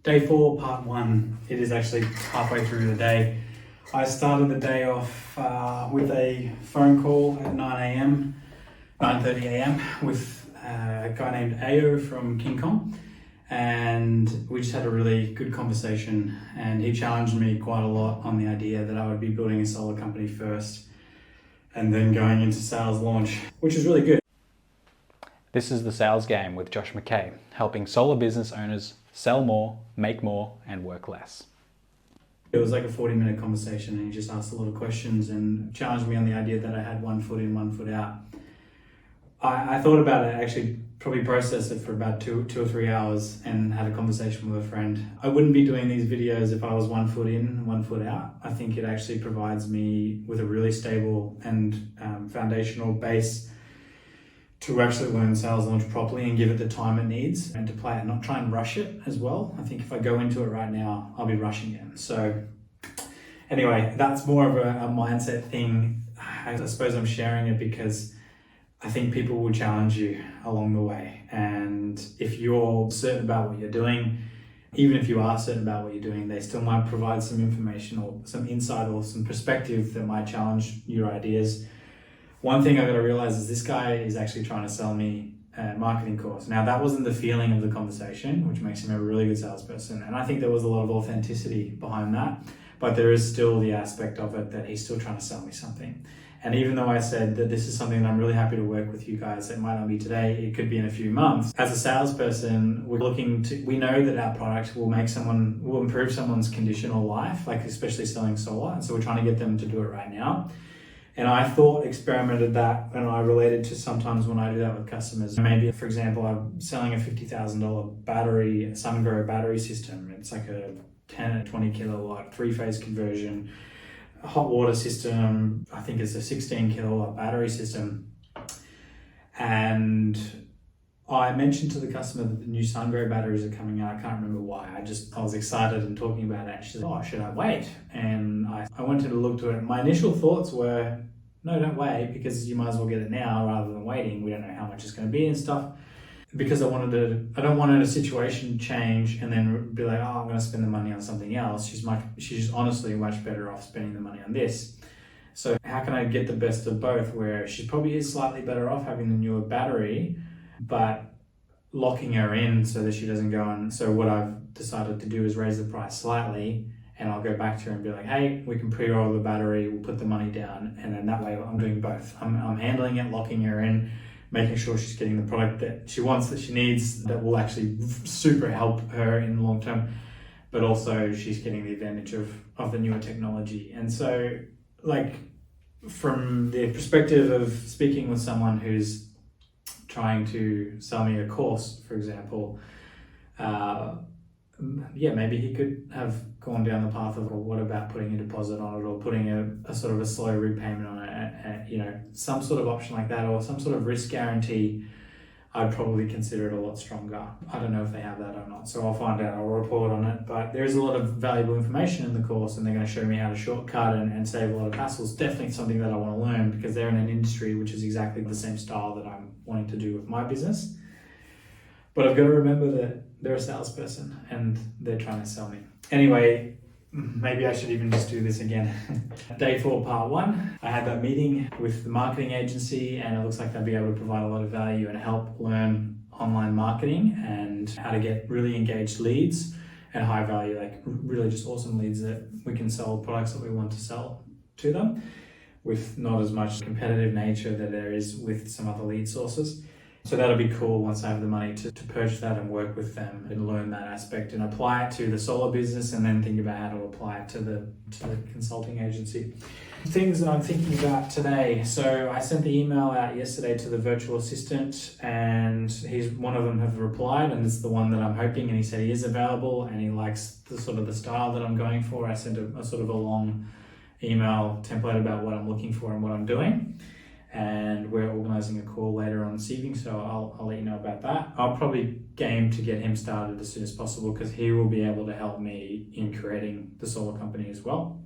Day 4, part 1. It is actually halfway through the day. I started the day off with a phone call at 9:30 a.m. with a guy named Ayo from King Kong. And we just had a really good conversation, and he challenged me quite a lot on the idea that I would be building a solar company first and then going into sales launch, which is really good. This is The Sales Game with Josh McKay, helping solar business owners sell more, make more, and work less. It was like a 40-minute conversation, and he just asked a lot of questions and challenged me on the idea that I had one foot in, one foot out. I thought about it, actually probably processed it for about two or 3 hours and had a conversation with a friend. I wouldn't be doing these videos if I was 1 foot in, 1 foot out. I think it actually provides me with a really stable and foundational base to actually learn sales launch properly and give it the time it needs and to play it, not try and rush it as well. I think if I go into it right now, I'll be rushing it. So anyway, that's more of a mindset thing. I suppose I'm sharing it because I think people will challenge you along the way. And if you're certain about what you're doing, even if you are certain about what you're doing, they still might provide some information or some insight or some perspective that might challenge your ideas. One thing I got to realize is this guy is actually trying to sell me a marketing course. Now, that wasn't the feeling of the conversation, which makes him a really good salesperson. And I think there was a lot of authenticity behind that, but there is still the aspect of it that he's still trying to sell me something. And even though I said that this is something that I'm really happy to work with you guys, it might not be today, it could be in a few months. As a salesperson, we know that our product will improve someone's condition or life, like especially selling solar. And so we're trying to get them to do it right now. And I experimented that, and I related to sometimes when I do that with customers. Maybe, for example, I'm selling a $50,000 battery, SunGrow battery system. It's like a 10 and 20 kilowatt, 3-phase conversion, hot water system. I think it's a 16 kilowatt battery system. And I mentioned to the customer that the new SunGrow batteries are coming out. I can't remember why. I was excited and talking about it. She said, "Oh, should I wait?" And I went to look to it. My initial thoughts were, no, don't wait, because you might as well get it now rather than waiting. We don't know how much it's going to be and stuff. Because I don't want a situation change and then be like, oh, I'm going to spend the money on something else. She's honestly much better off spending the money on this. So how can I get the best of both, where she probably is slightly better off having the newer battery, but locking her in so that she doesn't go on. So what I've decided to do is raise the price slightly, and I'll go back to her and be like, hey, we can pre-roll the battery, we'll put the money down, and then that way I'm doing both. I'm handling it, locking her in, making sure she's getting the product that she wants, that she needs, that will actually super help her in the long term, but also she's getting the advantage of the newer technology. And so, like, from the perspective of speaking with someone who's trying to sell me a course, for example, maybe he could have gone down the path of, well, what about putting a deposit on it, or putting a sort of a slow repayment on it, some sort of option like that, or some sort of risk guarantee. I'd probably consider it a lot stronger. I don't know if they have that or not, so I'll find out, I'll report on it. But there's a lot of valuable information in the course, and they're going to show me how to shortcut and save a lot of hassles. Definitely something that I want to learn, because they're in an industry which is exactly the same style that I'm wanting to do with my business. But I've got to remember that they're a salesperson and they're trying to sell me. Anyway, maybe I should even just do this again. Day 4, part 1. I had that meeting with the marketing agency, and it looks like they'll be able to provide a lot of value and help learn online marketing and how to get really engaged leads and high value, like really just awesome leads that we can sell products that we want to sell to them with not as much competitive nature that there is with some other lead sources. So that'll be cool once I have the money to purchase that and work with them and learn that aspect and apply it to the solar business, and then think about how to apply it to the consulting agency. Things that I'm thinking about today. So I sent the email out yesterday to the virtual assistant, and one of them have replied, and it's the one that I'm hoping, and he said he is available and he likes the sort of the style that I'm going for. I sent a sort of a long email template about what I'm looking for and what I'm doing. And we're organising a call later on this evening, so I'll let you know about that. I'll probably game to get him started as soon as possible, because he will be able to help me in creating the solar company as well.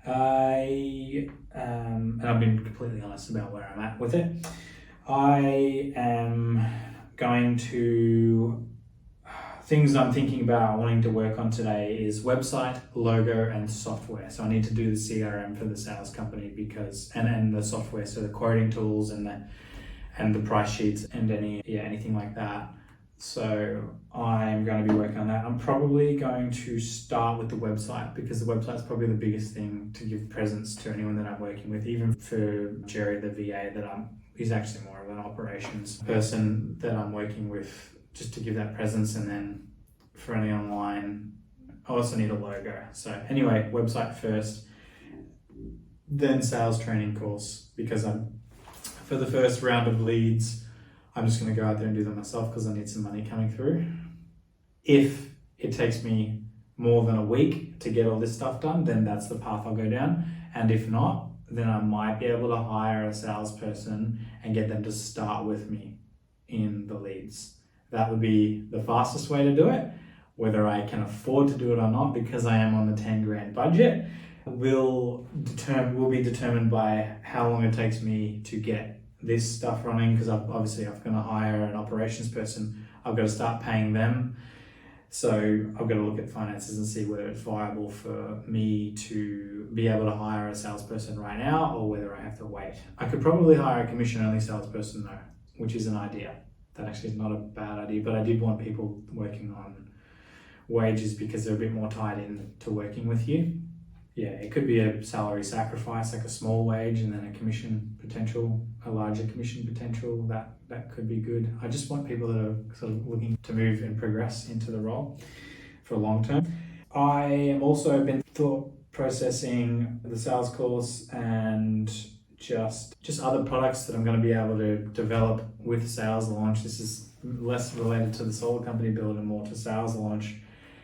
And I've been completely honest about where I'm at with it. I am going to things I'm thinking about wanting to work on today is website, logo, and software. So I need to do the CRM for the sales company because, and the software, so the quoting tools and the price sheets and anything like that. So I'm going to be working on that. I'm probably going to start with the website because the website's probably the biggest thing to give presence to anyone that I'm working with. Even for Jerry, the VA, he's actually more of an operations person that I'm working with, just to give that presence. And then for any online, I also need a logo. So anyway, website first, then sales training course, because for the first round of leads, I'm just going to go out there and do them myself because I need some money coming through. If it takes me more than a week to get all this stuff done, then that's the path I'll go down. And if not, then I might be able to hire a salesperson and get them to start with me in the leads. That would be the fastest way to do it. Whether I can afford to do it or not, because I am on the 10 grand budget, will be determined by how long it takes me to get this stuff running, because I'm going to hire an operations person. I've got to start paying them. So I've got to look at finances and see whether it's viable for me to be able to hire a salesperson right now or whether I have to wait. I could probably hire a commission-only salesperson though, which is an idea. That actually is not a bad idea, but I did want people working on wages because they're a bit more tied in to working with you. Yeah, it could be a salary sacrifice, like a small wage and then a commission potential, a larger commission potential. That could be good. I just want people that are sort of looking to move and progress into the role for long term. I am also been thought processing the sales course and just other products that I'm going to be able to develop with sales launch. This is less related to the solar company build and more to sales launch.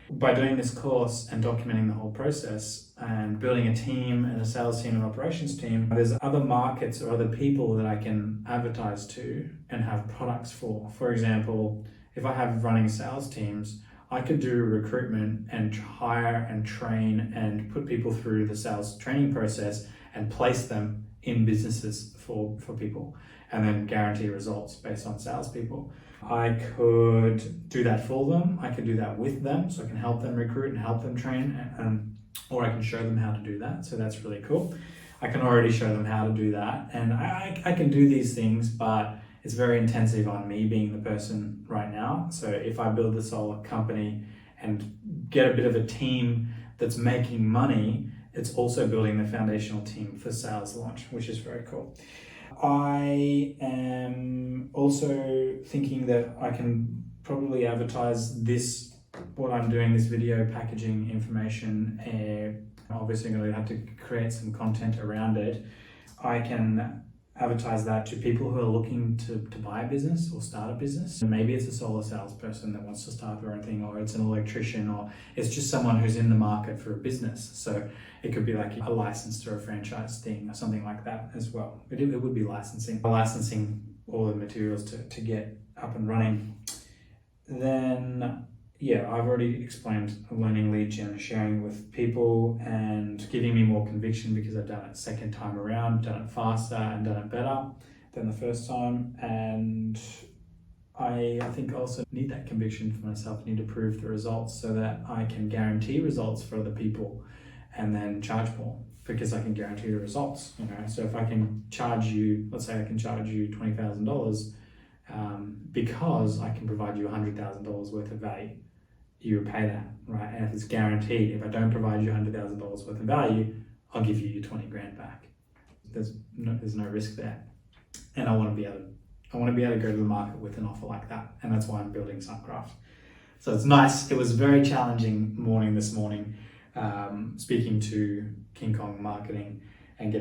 By doing this course and documenting the whole process and building a team and a sales team and operations team, there's other markets or other people that I can advertise to and have products for. For example, if I have running sales teams, I could do recruitment and hire and train and put people through the sales training process and place them in businesses for people and then guarantee results based on salespeople. I could do that for them. I could do that with them, so I can help them recruit and help them train, or I can show them how to do that. So that's really cool. I can already show them how to do that, and I can do these things, but it's very intensive on me being the person right now. So if I build the solar company and get a bit of a team that's making money, it's also building the foundational team for sales launch, which is very cool. I am also thinking that I can probably advertise what I'm doing, this video packaging information. Obviously I'm going to have to create some content around it. I can advertise that to people who are looking to buy a business or start a business. And maybe it's a solar salesperson that wants to start their own thing, or it's an electrician, or it's just someone who's in the market for a business. So it could be like a license or a franchise thing or something like that as well. It would be licensing all the materials to get up and running. Then I've already explained learning lead gen, sharing with people and giving me more conviction because I've done it second time around, done it faster and done it better than the first time. And I think I also need that conviction for myself. I need to prove the results so that I can guarantee results for other people and then charge more because I can guarantee the results. So if I can charge you, let's say I can charge you $20,000 because I can provide you $100,000 worth of value. You would pay that, right? And if it's guaranteed, if I don't provide you $100,000 worth of value, I'll give you your 20 grand back. There's no risk there. And I want to be able to go to the market with an offer like that. And that's why I'm building Suncraft. So it's nice. It was a very challenging morning this morning, speaking to King Kong Marketing and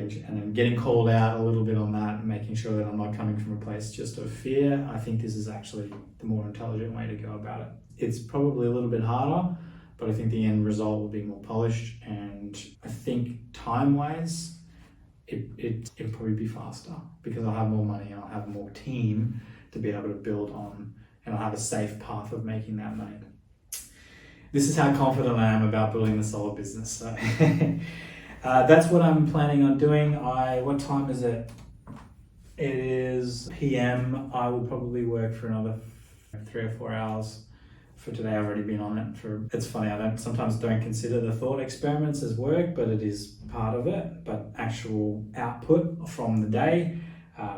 getting called out a little bit on that and making sure that I'm not coming from a place just of fear. I think this is actually the more intelligent way to go about it. It's probably a little bit harder, but I think the end result will be more polished, and I think time-wise, it'll probably be faster because I'll have more money and I'll have more team to be able to build on, and I'll have a safe path of making that money. This is how confident I am about building the solar business. So that's what I'm planning on doing. What time is it? It is PM. I will probably work for another 3 or 4 hours for today. I've already been on it it's funny, I sometimes don't consider the thought experiments as work, but it is part of it. But actual output from the day,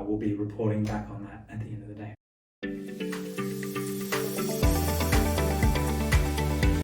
we'll be reporting back on that at the end of the day.